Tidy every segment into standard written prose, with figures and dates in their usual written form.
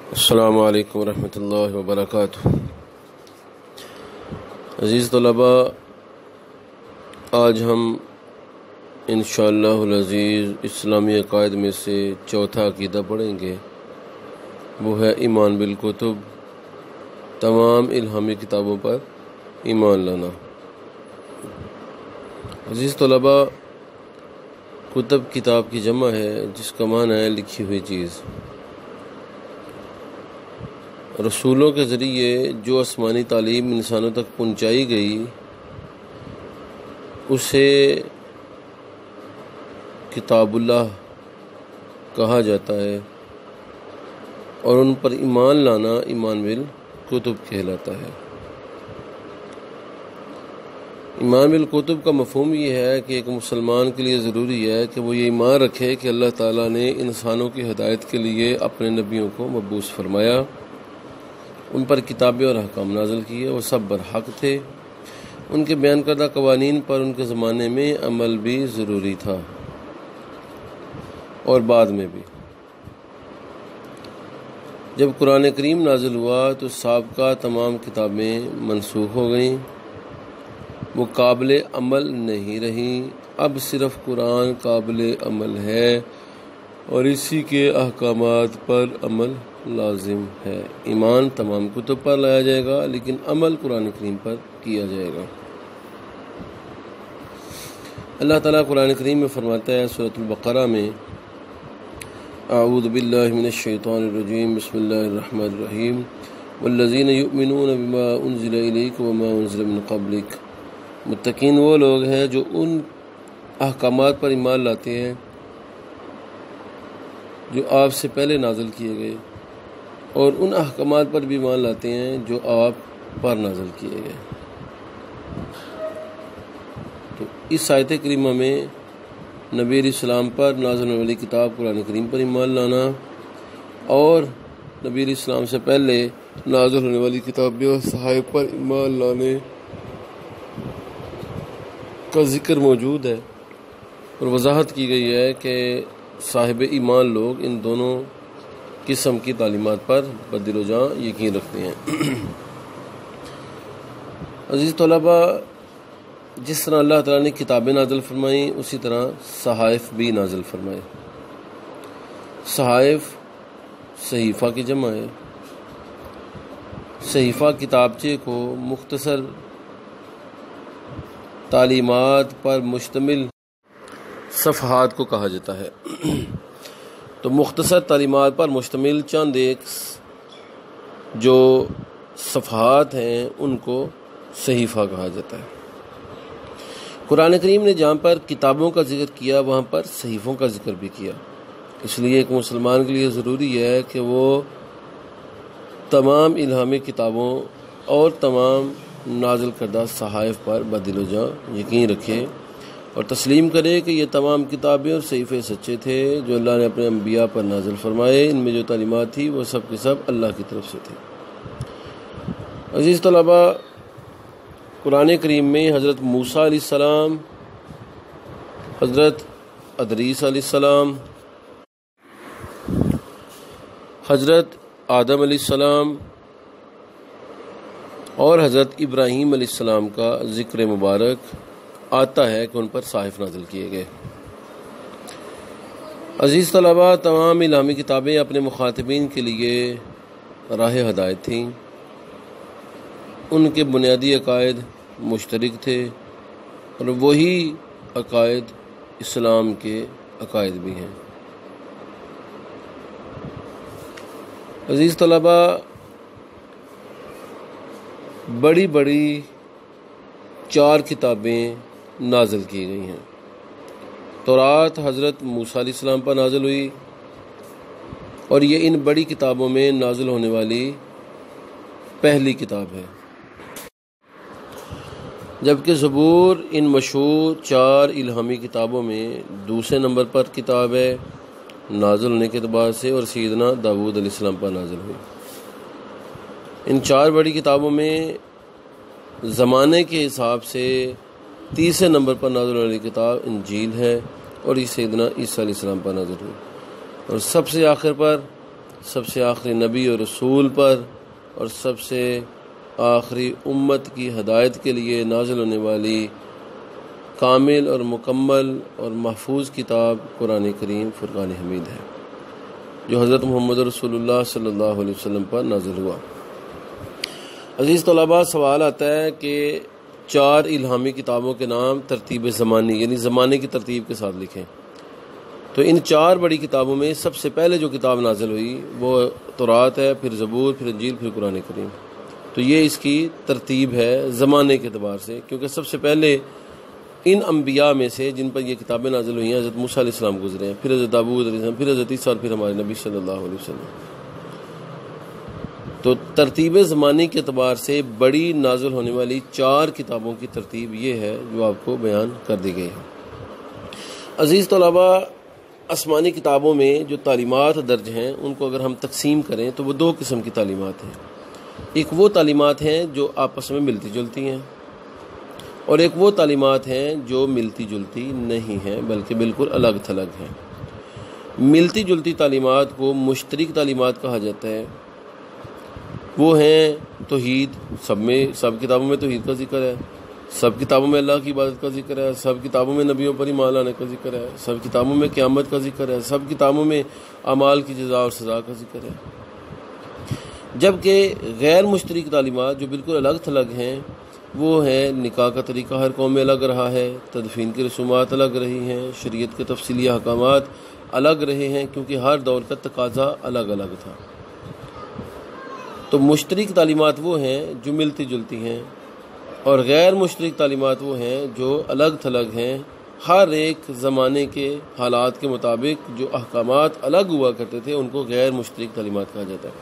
السلام علیکم ورحمۃ اللہ وبرکاتہ۔ عزیز طلباء، آج ہم انشاءاللہ العزیز اسلامی عقائد میں سے چوتھا عقیدہ پڑھیں گے، وہ ہے ایمان بالکتب، تمام الہامی کتابوں پر ایمان لانا۔ عزیز طلباء، کتب کتاب کی جمع ہے جس کا معنی ہے لکھی ہوئی چیز۔ رسولوں کے ذریعے جو آسمانی تعلیم انسانوں تک پہنچائی گئی اسے کتاب اللہ کہا جاتا ہے، اور ان پر ایمان لانا ایمان بالکتب کہلاتا ہے۔ ایمان بالکتب کا مفہوم یہ ہے کہ ایک مسلمان کے لیے ضروری ہے کہ وہ یہ ایمان رکھے کہ اللہ تعالیٰ نے انسانوں کی ہدایت کے لیے اپنے نبیوں کو مبعوث فرمایا، ان پر کتابیں اور احکام نازل کیے، وہ سب برحق تھے، ان کے بیان کردہ قوانین پر ان کے زمانے میں عمل بھی ضروری تھا اور بعد میں بھی۔ جب قرآن کریم نازل ہوا تو سابقہ تمام کتابیں منسوخ ہو گئیں، وہ قابل عمل نہیں رہیں، اب صرف قرآن قابل عمل ہے اور اسی کے احکامات پر عمل لازم ہے۔ ایمان تمام کتب پر لایا جائے گا لیکن عمل قرآن کریم پر کیا جائے گا۔ اللہ تعالیٰ قرآن کریم میں فرماتا ہے سورۃ البقرہ میں، اعوذ باللہ من الشیطان الرجیم، بسم اللہ الرحمن الرحیم، والذین یؤمنون بما انزل الیک وما انزل من قبلک۔ متقین وہ لوگ ہیں جو ان احکامات پر ایمان لاتے ہیں جو آپ سے پہلے نازل کیے گئے، اور ان احکامات پر بھی ایمان لاتے ہیں جو آپ پر نازل کیے گئے۔ تو اس آیت کریمہ میں نبی علیہ السلام پر نازل ہونے والی کتاب قرآن کریم پر ایمان لانا اور نبی علیہ السلام سے پہلے نازل ہونے والی کتابیں اور صحائف پر ایمان لانے کا ذکر موجود ہے، اور وضاحت کی گئی ہے کہ صاحب ایمان لوگ ان دونوں قسم کی تعلیمات پر بدل و جاں یقین رکھتے ہیں۔ عزیز طلباء، جس طرح اللہ تعالیٰ نے کتابیں نازل فرمائیں اسی طرح صحائف بھی نازل فرمائے۔ صحائف صحیفہ کی جمع ہے۔ صحیفہ کتابچے کو مختصر تعلیمات پر مشتمل صفحات کو کہا جاتا ہے، تو مختصر تعلیمات پر مشتمل چند ایک جو صفحات ہیں ان کو صحیفہ کہا جاتا ہے۔ قرآن کریم نے جہاں پر کتابوں کا ذکر کیا وہاں پر صحیفوں کا ذکر بھی کیا، اس لیے ایک مسلمان کے لیے ضروری ہے کہ وہ تمام الہامی کتابوں اور تمام نازل کردہ صحائف پر بدل و جاں یقین رکھے اور تسلیم کرے کہ یہ تمام کتابیں اور صحیفے سچے تھے جو اللہ نے اپنے انبیاء پر نازل فرمائے، ان میں جو تعلیمات تھی وہ سب کے سب اللہ کی طرف سے تھی۔ عزیز طلباء، قرآن کریم میں حضرت موسیٰ علیہ السلام، حضرت ادریس علیہ السلام، حضرت آدم علیہ السلام اور حضرت ابراہیم علیہ السلام کا ذکر مبارک آتا ہے کہ ان پر صحائف نازل کیے گئے۔ عزیز طلباء، تمام الہامی کتابیں اپنے مخاطبین کے لیے راہ ہدایت تھیں، ان کے بنیادی عقائد مشترک تھے اور وہی عقائد اسلام کے عقائد بھی ہیں۔ عزیز طلباء، بڑی بڑی 4 کتابیں نازل کی گئی ہیں۔ تورات حضرت موسیٰ علیہ السلام پر نازل ہوئی اور یہ ان بڑی کتابوں میں نازل ہونے والی پہلی کتاب ہے، جبکہ زبور ان مشہور 4 الہامی کتابوں میں دوسرے نمبر پر کتاب ہے نازل ہونے کے اعتبار سے، اور سیدنا داؤد علیہ السلام پر نازل ہوئی۔ ان 4 بڑی کتابوں میں زمانے کے حساب سے تیسرے نمبر پر نازل ہونے والی کتاب انجیل ہے، اور یہ سیدنا عیسیٰ علیہ السلام پر نازل ہوئی، اور سب سے آخر پر سب سے آخری نبی اور رسول پر اور سب سے آخری امت کی ہدایت کے لیے نازل ہونے والی کامل اور مکمل اور محفوظ کتاب قرآن کریم فرقان حمید ہے، جو حضرت محمد رسول اللہ صلی اللہ علیہ وسلم پر نازل ہوا۔ عزیز طلباء، سوال آتا ہے کہ 4 الہامی کتابوں کے نام ترتیب زمانی یعنی زمانے کی ترتیب کے ساتھ لکھیں۔ تو ان 4 بڑی کتابوں میں سب سے پہلے جو کتاب نازل ہوئی وہ تورات ہے، پھر زبور، پھر انجیل، پھر قرآن کریم۔ تو یہ اس کی ترتیب ہے زمانے کے اعتبار سے، کیونکہ سب سے پہلے ان انبیاء میں سے جن پر یہ کتابیں نازل ہوئی ہیں حضرت موسیٰ علیہ السلام گزرے ہیں، پھر حضرت داؤد علیہ السلام، پھر حضرت عیسیٰ اور پھر ہمارے نبی صلی اللہ علیہ وسلم۔ تو ترتیب زمانی کے اعتبار سے بڑی نازل ہونے والی 4 کتابوں کی ترتیب یہ ہے جو آپ کو بیان کر دی گئی ہے۔ عزیز طلباء، آسمانی کتابوں میں جو تعلیمات درج ہیں ان کو اگر ہم تقسیم کریں تو وہ 2 قسم کی تعلیمات ہیں۔ ایک وہ تعلیمات ہیں جو آپس میں ملتی جلتی ہیں، اور ایک وہ تعلیمات ہیں جو ملتی جلتی نہیں ہیں بلکہ بالکل الگ تھلگ ہیں۔ ملتی جلتی تعلیمات کو مشترک تعلیمات کہا جاتا ہے۔ وہ ہیں توحید، سب کتابوں میں توحید کا ذکر ہے، سب کتابوں میں اللہ کی عبادت کا ذکر ہے، سب کتابوں میں نبیوں پر ایمان لانے کا ذکر ہے، سب کتابوں میں قیامت کا ذکر ہے، سب کتابوں میں اعمال کی جزا اور سزا کا ذکر ہے۔ جبکہ غیر مشترک تعلیمات جو بالکل الگ تھلگ ہیں وہ ہے نکاح کا طریقہ ہر قوم میں الگ رہا ہے، تدفین کی رسومات الگ رہی ہیں، شریعت کے تفصیلی احکامات الگ رہے ہیں کیونکہ ہر دور کا تقاضا الگ الگ تھا۔ تو مشترک تعلیمات وہ ہیں جو ملتی جلتی ہیں، اور غیر مشترک تعلیمات وہ ہیں جو الگ تھلگ ہیں۔ ہر ایک زمانے کے حالات کے مطابق جو احکامات الگ ہوا کرتے تھے ان کو غیر مشترک تعلیمات کہا جاتا ہے۔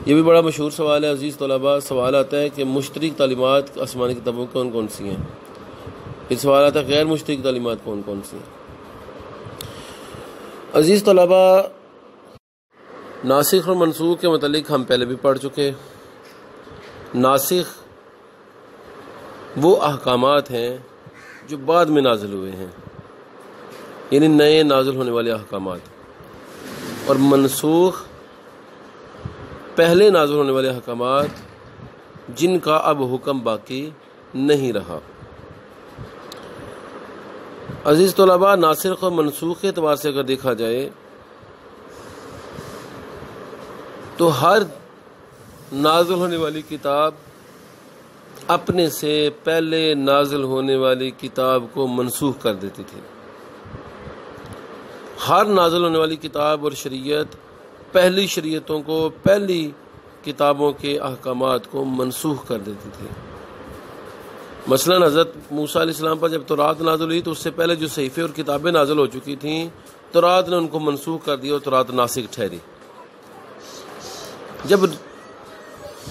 یہ بھی بڑا مشہور سوال ہے عزیز طلباء۔ سوال آتا ہے کہ مشترک تعلیمات آسمانی کتابوں کون کون سی ہیں، پھر سوال آتا ہے غیر مشترک تعلیمات کون کون سی ہیں۔ عزیز طلباء، ناسخ اور منسوخ کے متعلق ہم پہلے بھی پڑھ چکے۔ ناسخ وہ احکامات ہیں جو بعد میں نازل ہوئے ہیں، یعنی نئے نازل ہونے والے احکامات، اور منسوخ پہلے نازل ہونے والے احکامات جن کا اب حکم باقی نہیں رہا۔ عزیز طلباء، ناسخ اور منسوخ کے اعتبار سے اگر دیکھا جائے تو ہر نازل ہونے والی کتاب اپنے سے پہلے نازل ہونے والی کتاب کو منسوخ کر دیتی تھی۔ ہر نازل ہونے والی کتاب اور شریعت پہلی شریعتوں کو، پہلی کتابوں کے احکامات کو منسوخ کر دیتی تھی۔ مثلا حضرت موسیٰ علیہ السلام پر جب تورات نازل ہوئی تو اس سے پہلے جو صحیفے اور کتابیں نازل ہو چکی تھیں، تورات نے ان کو منسوخ کر دیا اور تورات ناسخ ٹھہری۔ جب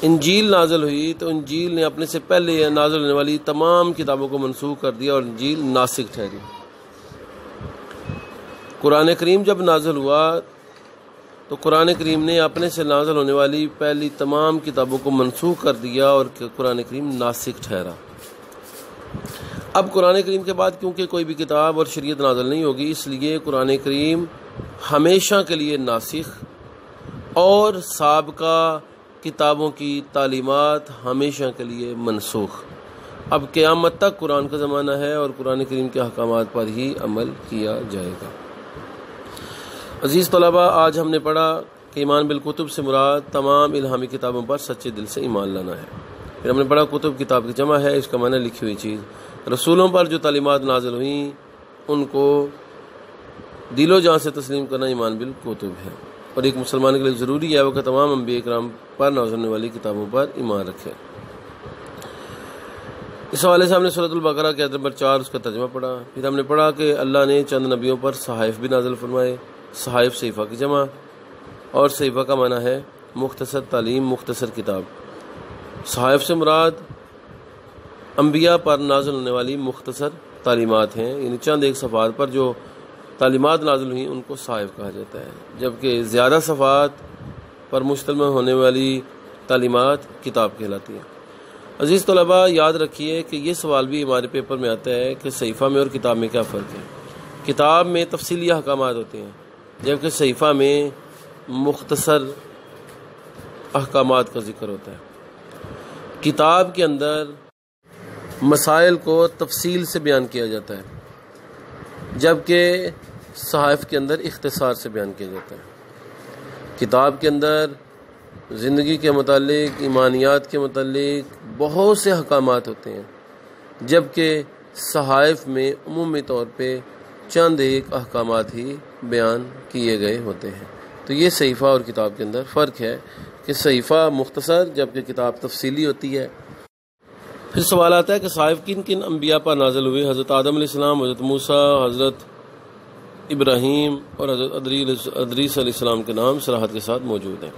انجیل نازل ہوئی تو انجیل نے اپنے سے پہلے نازل ہونے والی تمام کتابوں کو منسوخ کر دیا اور انجیل ناسخ ٹھہری۔ قرآن کریم جب نازل ہوا تو قرآن کریم نے اپنے سے نازل ہونے والی پہلی تمام کتابوں کو منسوخ کر دیا اور قرآن کریم ناسخ ٹھہرا۔ اب قرآن کریم کے بعد کیونکہ کوئی بھی کتاب اور شریعت نازل نہیں ہوگی، اس لیے قرآن کریم ہمیشہ کے لیے ناسخ اور سابقہ کتابوں کی تعلیمات ہمیشہ کے لیے منسوخ۔ اب قیامت تک قرآن کا زمانہ ہے اور قرآن کریم کے احکامات پر ہی عمل کیا جائے گا۔ عزیز طلباء، آج ہم نے پڑھا کہ ایمان بالکتب سے مراد تمام الہامی کتابوں پر سچے دل سے ایمان لانا ہے۔ پھر ہم نے پڑھا کتب کتاب کی جمع ہے، اس کا معنی لکھی ہوئی چیز۔ رسولوں پر جو تعلیمات نازل ہوئیں ان کو دل و جان سے تسلیم کرنا ایمان بالکتب ہے، اور ایک مسلمان کے لیے ضروری ہے وہ کہ تمام انبیاء کرام پر نازل ہونے والی کتابوں پر ایمان رکھے۔ اس حوالے سے ہم نے سورۃ البقرہ کے آیت نمبر 4 اس کا ترجمہ پڑھا۔ پھر ہم نے پڑھا کہ اللہ نے چند نبیوں پر صحائف بھی نازل فرمائے۔ صحائف صحیفہ کی جمع، اور صحیفہ کا معنی ہے مختصر تعلیم، مختصر کتاب۔ صحائف سے مراد انبیاء پر نازل ہونے والی مختصر تعلیمات ہیں، یعنی چند ایک صفحات پر جو تعلیمات نازل ہوئیں ان کو صحائف کہا جاتا ہے، جبکہ زیادہ صفحات پر مشتمل ہونے والی تعلیمات کتاب کہلاتی ہیں۔ عزیز طلباء، یاد رکھیے کہ یہ سوال بھی ہمارے پیپر میں آتا ہے کہ صحیفہ میں اور کتاب میں کیا فرق ہے۔ کتاب میں تفصیلی احکامات ہوتے ہیں، جبکہ صحیفہ میں مختصر احکامات کا ذکر ہوتا ہے۔ کتاب کے اندر مسائل کو تفصیل سے بیان کیا جاتا ہے، جبکہ صحائف کے اندر اختصار سے بیان کیا جاتا ہے۔ کتاب کے اندر زندگی کے متعلق، ایمانیات کے متعلق بہت سے احکامات ہوتے ہیں، جبکہ صحائف میں عمومی طور پہ چند ایک احکامات ہی بیان کیے گئے ہوتے ہیں۔ تو یہ صحیفہ اور کتاب کے اندر فرق ہے کہ صحیفہ مختصر جبکہ کتاب تفصیلی ہوتی ہے۔ پھر سوال آتا ہے کہ صحائف کن کن انبیاء پر نازل ہوئے؟ حضرت آدم علیہ السلام، حضرت موسیٰ، حضرت ابراہیم اور حضرت ادریس علیہ السلام کے نام صراحت کے ساتھ موجود ہیں۔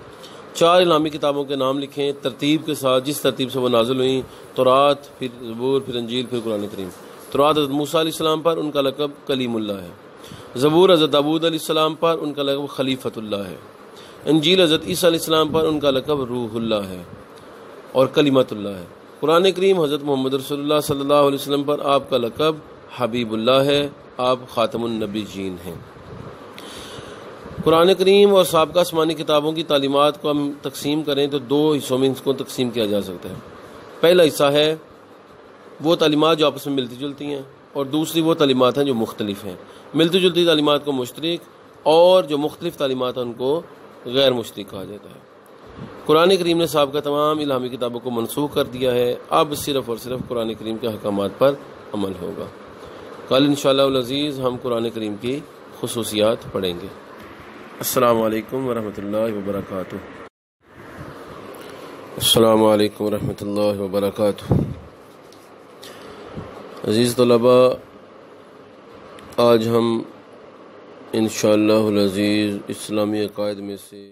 4 الہامی کتابوں کے نام لکھیں ترتیب کے ساتھ، جس ترتیب سے وہ نازل ہوئیں: تورات، پھر زبور، پھر انجیل، پھر قرآن کریم۔ تورات حضرت موسیٰ علیہ السلام پر، ان کا لقب کلیم اللہ ہے۔ زبور حضرت داؤد علیہ السلام پر، ان کا لقب خلیفۃ اللہ ہے۔ انجیل حضرت عیسیٰ علیہ السلام پر، ان کا لقب روح اللہ ہے اور کلمت اللہ ہے۔ قرآن کریم حضرت محمد رسول اللہ صلی اللہ علیہ وسلم پر، آپ کا لقب حبیب اللہ ہے، آپ خاتم النبیین ہیں۔ قرآن کریم اور سابقہ آسمانی کتابوں کی تعلیمات کو ہم تقسیم کریں تو 2 حصوں میں اس کو تقسیم کیا جا سکتا ہے۔ پہلا حصہ ہے وہ تعلیمات جو آپس میں ملتی جلتی ہیں، اور دوسری وہ تعلیمات ہیں جو مختلف ہیں۔ ملتی جلتی تعلیمات کو مشترک اور جو مختلف تعلیمات ہیں ان کو غیر مشترک کہا جاتا ہے۔ قرآن کریم نے سابقہ تمام الہامی کتابوں کو منسوخ کر دیا ہے، اب صرف اور صرف قرآن کریم کے احکامات پر عمل ہوگا۔ کل انشاءاللہ العزیز ہم قرآن کریم کی خصوصیات پڑھیں گے۔ السلام علیکم ورحمۃ اللہ وبرکاتہ۔ السلام علیکم ورحمۃ اللہ وبرکاتہ۔ عزیز طلباء، آج ہم انشاءاللہ العزیز اسلامی عقائد میں سے